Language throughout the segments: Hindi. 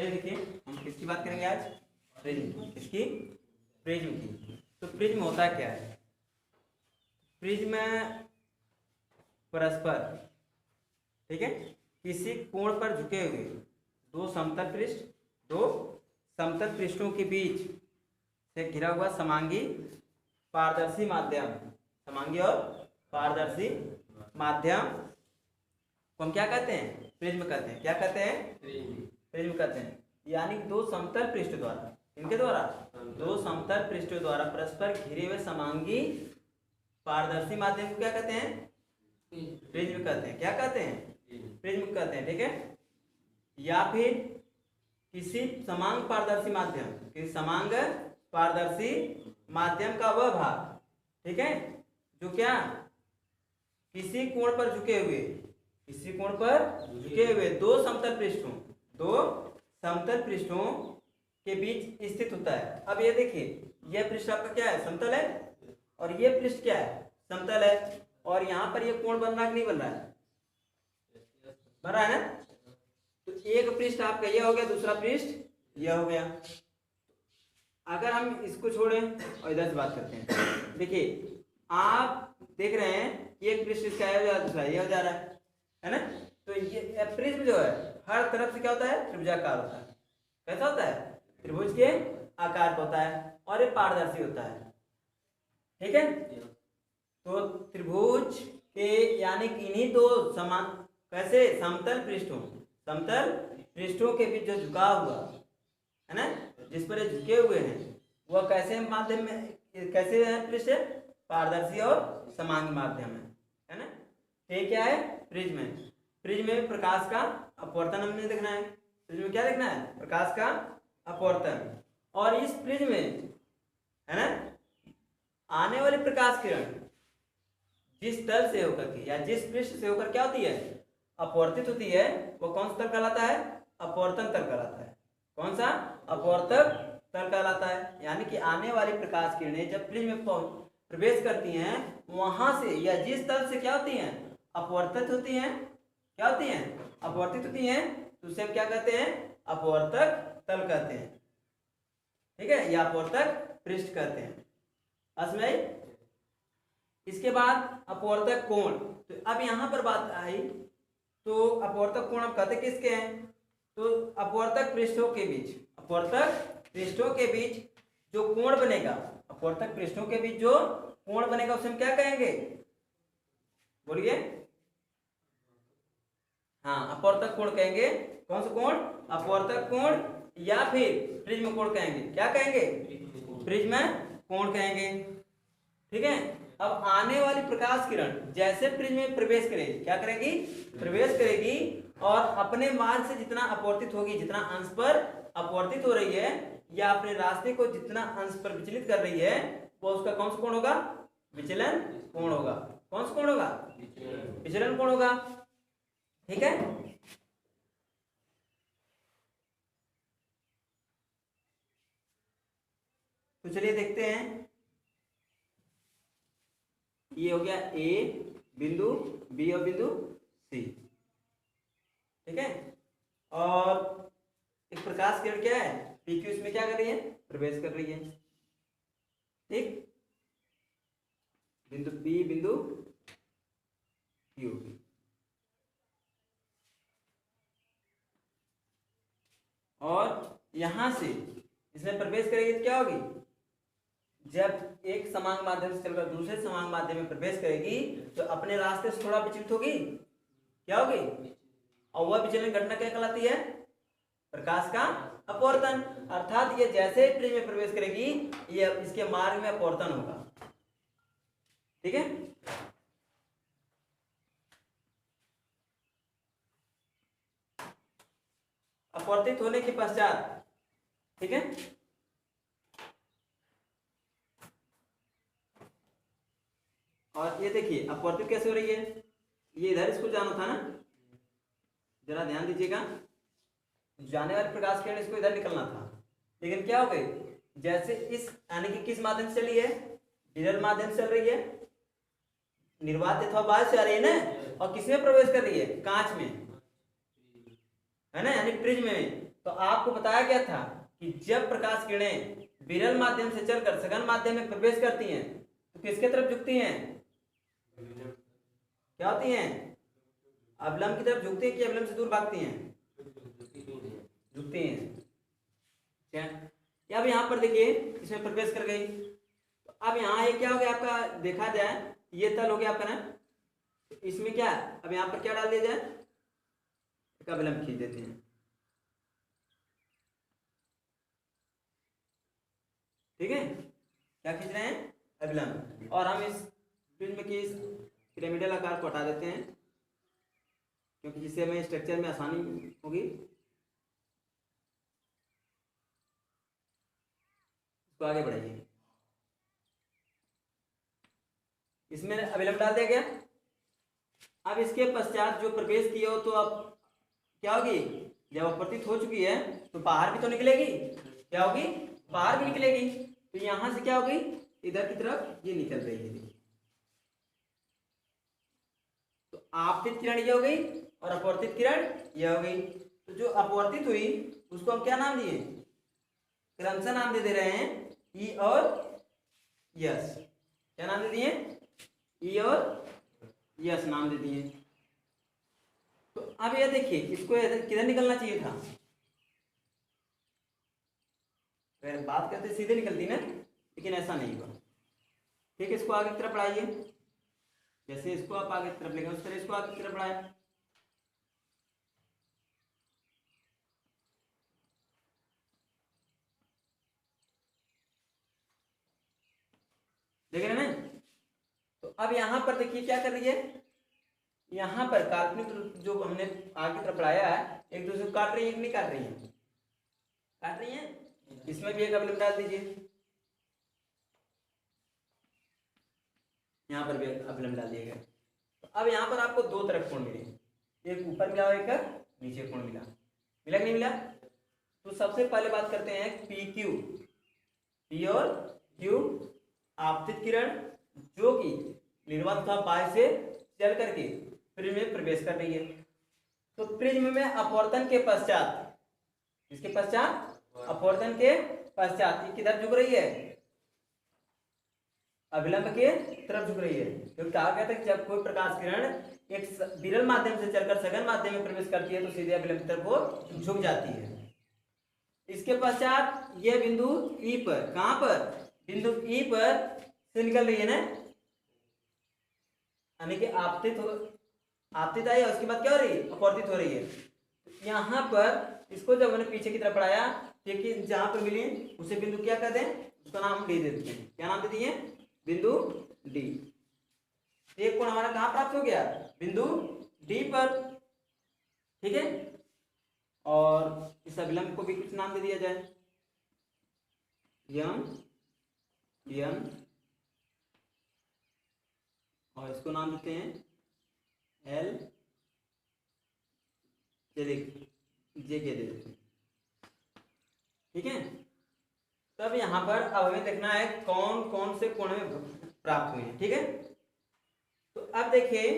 चलिए देखिए हम किसकी बात करेंगे आज, प्रिज्म। किसकी? प्रिज्म की। तो प्रिज्म होता क्या है? प्रिज्म परस्पर, ठीक है, किसी कोण पर झुके हुए दो समतल पृष्ठों के बीच से घिरा हुआ समांगी पारदर्शी माध्यम, समांगी और पारदर्शी माध्यम को हम क्या कहते हैं? प्रिज्म कहते हैं। क्या कहते हैं? प्रिज्म कहते हैं। यानी दो समतल पृष्ठ द्वारा, इनके द्वारा दो समतल पृष्ठों द्वारा परस्पर घिरे हुए समांगी पारदर्शी माध्यम को क्या कहते हैं? प्रिज्म कहते हैं। क्या कहते हैं? प्रिज्म कहते हैं, ठीक है। या फिर किसी समांग पारदर्शी माध्यम, किसी समांग पारदर्शी माध्यम का वह भाग, ठीक है, जो क्या किसी कोण पर झुके हुए, किसी कोण पर झुके हुए दो समतल पृष्ठों के बीच स्थित होता है। अब ये देखिए, यह पृष्ठ आपका क्या है? समतल है, और ये पृष्ठ क्या है? समतल है। और यहाँ पर ये कोण बन रहा है कि नहीं बन रहा है? बन रहा है ना। तो एक पृष्ठ आपका यह हो गया, दूसरा पृष्ठ यह हो गया। अगर हम इसको छोड़ें और इधर से बात करते हैं, देखिए आप देख रहे हैं एक पृष्ठ इसका है, दूसरा यह हो जा रहा है ना। तो ये प्रिज्म जो है हर तरफ से क्या होता है? त्रिभुजाकार होता है। कैसा होता है? त्रिभुज के आकार का होता है, और ये पारदर्शी होता है, ठीक है। तो त्रिभुज के यानी कि इन्हीं दो समान कैसे समतल पृष्ठों के बीच जो झुका हुआ है ना, जिस पर ये झुके हुए हैं, वह कैसे माध्यम में, कैसे है पृष्ठ? पारदर्शी और समांगी माध्यम है ना। ये क्या है? प्रिज्म है। प्रिज्म में प्रकाश का अपवर्तन हमने देखना है। प्रिज्म में क्या देखना है? प्रकाश का अपवर्तन। और इस प्रिज्म में है ना, आने वाली प्रकाश किरण जिस तल से होकर के या जिस पृष्ठ से होकर क्या होती है? अपवर्तित होती है, वो कौन सा तल कहलाता है? अपवर्तन तल कहलाता है। कौन सा? अपवर्तक तल कहलाता है। यानी कि आने वाली प्रकाश किरणें जब प्रिज्म में प्रवेश करती हैं, वहां से या जिस तल से क्या होती हैं? अपवर्तित होती हैं। क्या होती हैं? अपवर्तित होती हैं। तो उसे हम क्या कहते हैं? अपवर्तक तल कहते हैं, ठीक है, या अपवर्तक पृष्ठ कहते हैं। असमय। इसके बाद अपवर्तक कोण। तो अब यहां पर बात आई, तो अपवर्तक कोण हम कहते किसके हैं? तो अपवर्तक पृष्ठों के बीच जो कोण बनेगा, अपवर्तक पृष्ठों के बीच जो कोण बनेगा उसे हम क्या कहेंगे? बोलिए। हाँ, अपवर्तक कोण कहेंगे। कौन सा कोण? अपवर्तक कोण, या फिर प्रिज्म कोण कहेंगे। क्या कहेंगे? प्रिज्म कोण कहेंगे, ठीक है। अब आने वाली प्रकाश किरण जैसे प्रिज्म में प्रवेश करेगी, क्या करेगी? प्रवेश करेगी, और अपने मार्ग से जितना अपवर्तित होगी, जितना अंश पर अपवर्तित हो रही है, या अपने रास्ते को जितना अंश पर विचलित कर रही है, वो उसका कौन सा कोण होगा? विचलन कोण होगा। कौन सा कोण होगा? विचलन कोण होगा, ठीक है। तो चलिए देखते हैं। ये हो गया ए बिंदु, बी और बिंदु सी, ठीक है। और एक प्रकाश किरण क्या है? पी क्यू इसमें क्या कर रही है? प्रवेश कर रही है, ठीक। बिंदु पी, बिंदु क्यू, और यहां से इसमें प्रवेश करेगी तो क्या होगी? जब एक समांग माध्यम से चलकर दूसरे समांग माध्यम में प्रवेश करेगी, तो अपने रास्ते से थोड़ा विचलित होगी। क्या होगी? और वह विचलन घटना क्या कहलाती है? प्रकाश का अपवर्तन। अर्थात ये जैसे ही प्रिज्म में प्रवेश करेगी, ये इसके मार्ग में अपवर्तन होगा, ठीक है। अपवर्तित होने के पश्चात, ठीक है, और ये देखिए अपवर्तित कैसे हो रही है? ये इधर इसको जाना था ना, जरा ध्यान दीजिएगा। जाने वाली प्रकाश किरण इसको इधर निकलना था, लेकिन क्या हो गई? जैसे इस यानी कि किस माध्यम से चली है? मिरर माध्यम से चल रही है, निर्वात अथवा बाहर से आ रही है ना, और किसमें प्रवेश कर रही है? कांच में, है ना, यानी प्रिज्म में। तो आपको बताया गया था कि जब प्रकाश किरणें विरल माध्यम से चलकर सघन माध्यम में प्रवेश करती हैं तो किसके तरफ झुकती हैं? क्या होती हैं? अवलंब की तरफ झुकती हैं कि अवलंब से दूर भागती हैं? झुकती हैं। अब यहाँ पर देखिए इसमें प्रवेश कर गई, तो अब यहाँ ये क्या हो गया आपका, देखा जाए ये तल हो गया आपका ना, इसमें क्या अब यहाँ पर क्या डाल दिया जाए, एक अवलंब खींच देते हैं। ठीक है, क्या खींच रहे हैं? अवलंब। और हम इस प्रिज्म की इस पिरामिडल आकार को हटा देते हैं क्योंकि जिससे हमें स्ट्रक्चर में आसानी होगी। इसको आगे बढ़ाइए, इसमें अवलंब डाल दिया गया। अब इसके पश्चात जो प्रवेश किया हो तो अब क्या होगी, जब अपवर्तित हो चुकी है तो बाहर भी तो निकलेगी, क्या होगी? बाहर भी निकलेगी। तो यहां से क्या होगी, इधर की तरफ ये निकल रही है। तो आपतित किरण ये हो गई और अपवर्तित किरण ये हो गई। तो जो अपवर्तित हुई उसको हम क्या नाम दिए? क्रमशः नाम दे रहे हैं ई और यस। क्या नाम दे दिए? ई और यस नाम दे दिए। तो अब ये देखिए इसको किधर निकलना चाहिए था? अगर बात करते सीधे निकलती ना, लेकिन ऐसा नहीं हुआ। ठीक है, इसको आगे की तरफ बढ़ाइए, जैसे इसको आप आगे की तरफ लेंगे उस तरह इसको आगे की तरफ बढ़ाएं। देख रहे हैं ना? तो अब यहां पर देखिए क्या कर रही है, यहां पर काल्पनिक जो हमने आगे की तरफ बढ़ाया है एक दूसरे को काट रही है कि नहीं काट रही है? काट रही है। इसमें भी एक अवलंब डाल दीजिए, यहाँ पर भी अवलंब डाल दिया गया। तो अब यहाँ पर आपको दो तरफ कोण मिले, एक ऊपर मिला और एक नीचे कोण मिला। मिला कि नहीं मिला? तो सबसे पहले बात करते हैं पी क्यू, पी और क्यू आपतित किरण जो कि निर्वात तथा बाह्य से चल करके प्रिज्म में प्रवेश कर रही है। तो प्रिज्म में अपवर्तन के पश्चात, इसके पश्चात अपवर्तन के पश्चात ये किधर झुक रही है? अभिलंब के तरफ झुक रही है। क्योंकि कहा गया था कि जब कोई प्रकाश किरण एक विरल माध्यम से चलकर सघन माध्यम में प्रवेश करती है तो सीधे अभिलंब की तरफ वो झुक जाती है। इसके पश्चात यह बिंदु ई पर, कहां पर? बिंदु ई पर से निकल रही है ना, यानी कि आपतित आई और उसके बाद क्या हो रही है? अपवर्तित हो रही है। यहाँ पर इसको जब मैंने पीछे की तरफ बढ़ाया, ठीक है, जहां पर मिली उसे बिंदु क्या कहते हैं? उसका नाम डी दे देते हैं। क्या नाम दे दिए? बिंदु डी। एक कोण हमारा कहां प्राप्त हो गया? बिंदु डी पर। ठीक है, और इस अभिलंब को भी कुछ नाम दे दिया जाए, यम यम, और इसको नाम देते हैं एल, जे के दे देते हैं। ठीक है, तब यहां पर अब हमें देखना है कौन कौन से कोण में प्राप्त हुए हैं। ठीक है, तो अब देखिए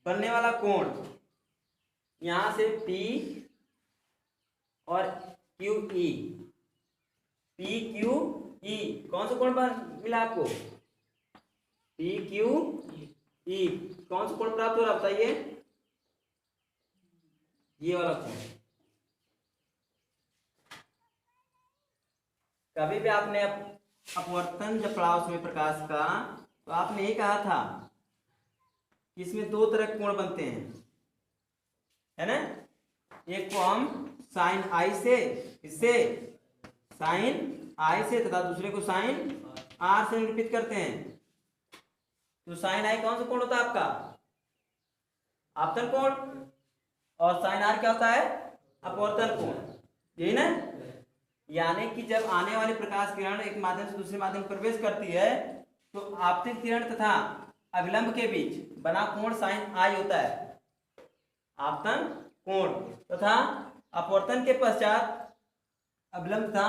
बनने वाला कोण यहां से P और QE, PQE कौन सा कोण मिला आपको? PQE कौन सा कोण प्राप्त हो रहा बताइए? ये वाला कोण। कभी भी आपने अपवर्तन जब पढ़ा उसमें प्रकाश का, तो आपने ये कहा था कि इसमें दो तरह के कोण बनते हैं, है ना? एक को हम साइन आई से, इससे साइन आई से, तथा दूसरे को साइन आर से निरूपित करते हैं। तो साइन आई कौन सा कोण होता है आपका? आपतन कोण। और साइन आर क्या होता है? अपवर्तन कोण। यही ना? यानी कि जब आने वाली प्रकाश किरण एक माध्यम से दूसरे माध्यम में प्रवेश करती है तो आपतित किरण तथा अभिलंब के बीच बना कोण साइन आई होता है, आपतन कोण। तथा अपवर्तन के पश्चात अभिलंब तथा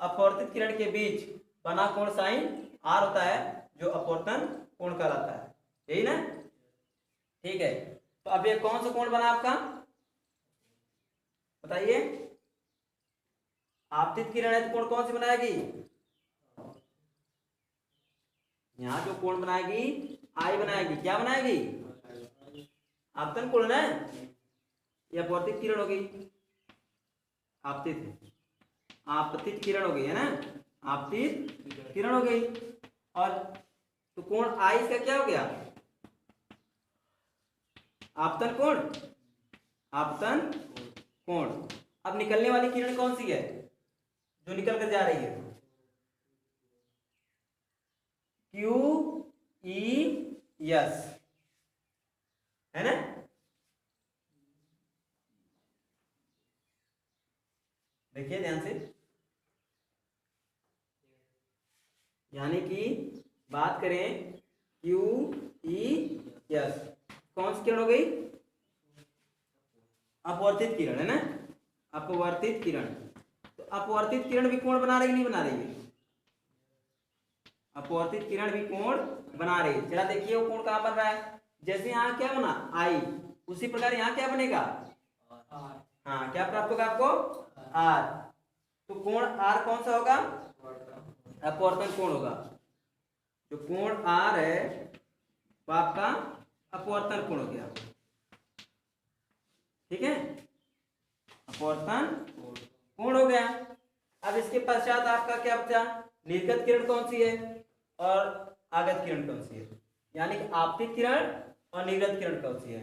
अपवर्तित किरण के बीच बना कोण साइन आर होता है, जो अपवर्तन कोण कहलाता है। यही ना? ठीक है, तो अब ये कौन सा कोण बना आपका? बताइए, आपतित किरण है तो कोण कौन सी बनाएगी? यहाँ जो कोण बनाएगी आई बनाएगी। क्या बनाएगी? आपतन कोण है, या अपवर्तित किरण हो गई? आपतित, आपतित किरण हो गई है ना, आपतित किरण हो गई। और तो कोण आई का क्या हो गया? आपतन कोण, आपतन कोण। अब निकलने वाली किरण कौन सी है जो निकल कर जा रही है? क्यू ई एस, है ना? देखिए ध्यान से, यानी कि बात करें क्यू ई एस, कौन सी किरण हो गई? अपवर्तित किरण, है ना, अपवर्तित किरण। तो अपवर्तित किरण भी कोण बना रही नहीं बना रही है? अपवर्तित किरण भी कोण बना रही है। जरा देखिए वो कोण कहां बन रहा है? जैसे यहाँ क्या बना आई, उसी प्रकार यहाँ क्या बनेगा? हाँ, क्या प्राप्त होगा आपको? आर। तो कोण आर कौन सा होगा? अपवर्तन कोण होगा। जो कोण आर है वो आपका अपवर्तन कोण हो गया। ठीक है, अपवर्तन कोण हो गया। अब इसके पश्चात आपका क्या बचा? निर्गत किरण कौन सी है और आगत किरण कौन सी है, यानी कि आपतित किरण और निर्गत किरण कौन सी है?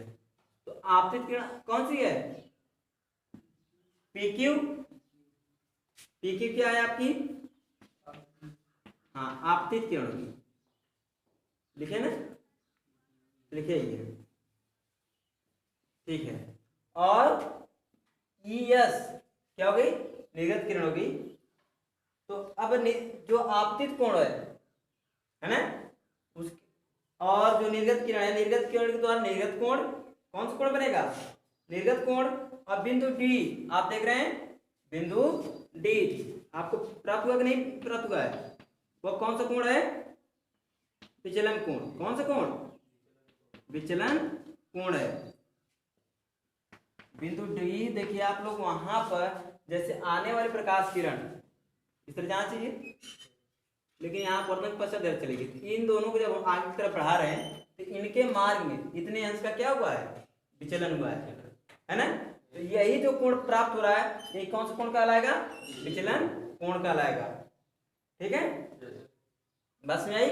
तो आपतित किरण कौन सी है? पीक्यू। पीक्यू क्या है आपकी? हाँ, आपतित किरण होगी। लिखे ना, लिखे ये, ठीक है। और ईएस क्या हो गई? निर्गत किरण हो गई। तो अब जो आपतित कोण है ना, उस और जो निर्गत किरण है, निर्गत किरण के द्वारा निर्गत कोण कौन सा कोण बनेगा? निर्गत कोण। और बिंदु डी आप देख रहे हैं, बिंदु डी आपको प्राप्त हुआ कि नहीं प्राप्त हुआ है? वो कौन सा कोण है? विचलन कोण। कौन सा कोण? विचलन कोण है। बिंदु डी देखिए आप लोग, वहां पर जैसे आने वाली प्रकाश किरण इस तरह जाना चाहिए, लेकिन यहाँ पर पश्चात देर चलेगी। इन दोनों को जब हम आगे की तरफ बढ़ा रहे हैं तो इनके मार्ग में इतने अंश का क्या हुआ है? विचलन हुआ है ना। तो यही जो कोण प्राप्त हो रहा है, ये कौन सा कोण कहलाएगा? विचलन कोण कहलाएगा। ठीक है, बस में आई।